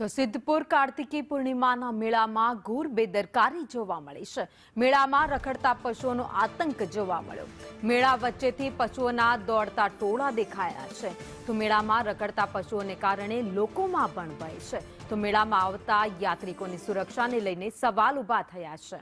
તો સિદ્ધપુર કાર્તિકી પૂર્ણિમાના મેળામાં ઘોર બેદરકારી જોવા મળી છે। મેળામાં રખડતા પશુઓનો આતંક જોવા મળ્યો। મેળા વચ્ચેથી પશુઓના દોડતા ટોળા દેખાયા છે। તો મેળામાં રખડતા પશુઓને કારણે લોકોમાં પણ ભય છે। તો મેળામાં આવતા યાત્રિકોની સુરક્ષાને લઈને સવાલ ઊભા થયા છે।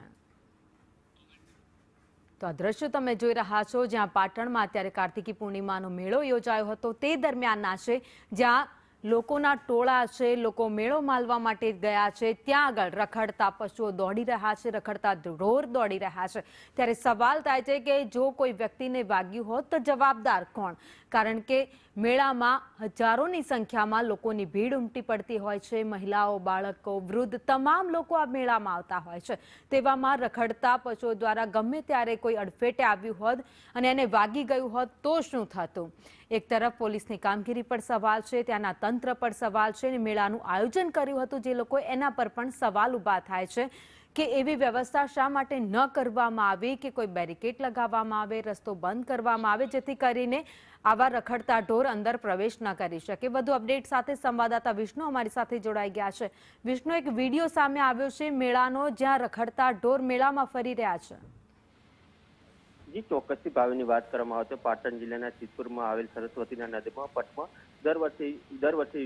તો આ દ્રશ્ય તમે જોઈ રહ્યા છો, જ્યાં પાટણમાં અત્યારે કાર્તિકી પૂર્ણિમાનો મેળો યોજાયો હતો તે દરમિયાનના છે, જ્યાં લોકોના ટોળા છે, લોકો મેળો માલવા માટે ગયા છે। ત્યાં આગળ રખડતા પશુઓ દોડી રહ્યા છે, રખડતા ઢોર દોડી રહ્યા છે। ત્યારે સવાલ થાય છે કે જો કોઈ વ્યક્તિને વાગ્યું હોત તો જવાબદાર કોણ? કારણ કે મેળામાં હજારોની સંખ્યામાં લોકોની ભીડ ઉમટી પડતી હોય છે। મહિલાઓ, બાળકો, વૃદ્ધ તમામ લોકો આ મેળામાં આવતા હોય છે। તેવામાં રખડતા પશુઓ દ્વારા ગમે ત્યારે કોઈ અડફેટે આવ્યું હોત અને એને વાગી ગયું હોત તો શું થતું? એક તરફ પોલીસની કામગીરી પર સવાલ છે, ત્યાંના તંત્ર પર સવાલ છે અને મેળાનું આયોજન કર્યું હતું જે લોકો, એના પર પણ સવાલ ઊભા થાય છે કે એવી વ્યવસ્થા શા માટે ન કરવામાં આવી કે કોઈ બેરિકેડ લગાવવામાં આવે, રસ્તો બંધ કરવામાં આવે, જેથી કરીને આવા રખડતા ઢોર અંદર પ્રવેશ ન કરી શકે। વધુ અપડેટ સાથે સંવાદદાતા વિષ્ણુ અમારી સાથે જોડાઈ ગયા છે। વિષ્ણુ, એક વિડીયો સામે આવ્યો છે મેળાનો, જ્યાં રખડતા ઢોર મેળામાં ફરી રહ્યા છે। જી ચોક્કસથી ભાવિની વાત કરવામાં આવે તો પાટણ જિલ્લાના સિદ્ધપુરમાં આવેલ સરસ્વતીના નદીમાં પટમાં દર વર્ષે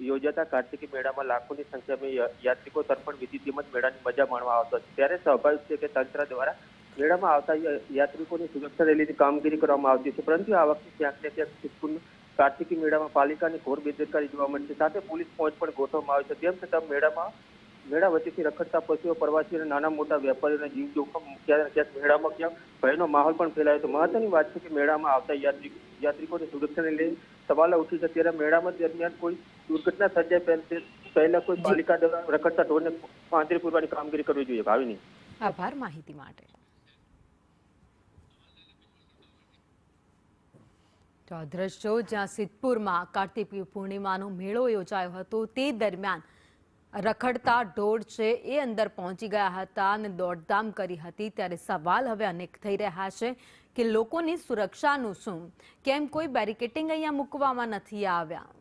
યોજાતા કાર્તિકી મેળામાં લાખોની સંખ્યામાં યાત્રિકો તર્પણ વિધિ તેમજ મેળાની મજા માણવા આવતા છે। ત્યારે સ્વાભાવિક છે કે તંત્ર દ્વારા મેળામાં આવતા યાત્રિકોની સુરક્ષાને લઈને કામગીરી કરવામાં આવતી છે, પરંતુ આ વખતે ક્યાંક ને ક્યાંક સિદ્ધપુર કાર્તિકી મેળામાં પાલિકાની ઘોર બેદરકારી જોવા મળશે, સાથે પોલીસ પહોંચ પણ ગોઠવવામાં આવે છે। તેમ છતાં મેળા વચ્ચેથી રખડતા પશુઓ, પ્રવાસીઓ અને નાના મોટા વેપારીઓના જીવ જોખમ ક્યાંક મેળામાં ક્યાંક ભયનો માહોલ પણ ફેલાયો હતો। મહત્વની વાત છે કે મેળામાં આવતા યાત્રિકોની સુરક્ષાને લઈને સવાલો ઉઠી છે। ત્યારે મેળામાં દરમિયાન કોઈ દુર્ઘટના સર્જાય પહેલા કોઈ પાલિકા દ્વારા રખડતા ઢોરને પાંજરે પૂરવાની કામગીરી કરવી જોઈએ। ભાવિની, આભાર માહિતી માટે। તો આ દ્રશ્યો જ્યાં સિદ્ધપુરમાં કાર્તિકી પૂર્ણિમાનો મેળો યોજાયો હતો તે દરમિયાન રખડતા ઢોર છે એ અંદર પહોંચી ગયા હતા અને દોડધામ કરી હતી। ત્યારે સવાલ હવે અનેક થઈ રહ્યા છે કે લોકોની સુરક્ષાનું શું? કેમ કોઈ બેરિકેડિંગ અહીંયા મૂકવામાં નથી આવ્યા?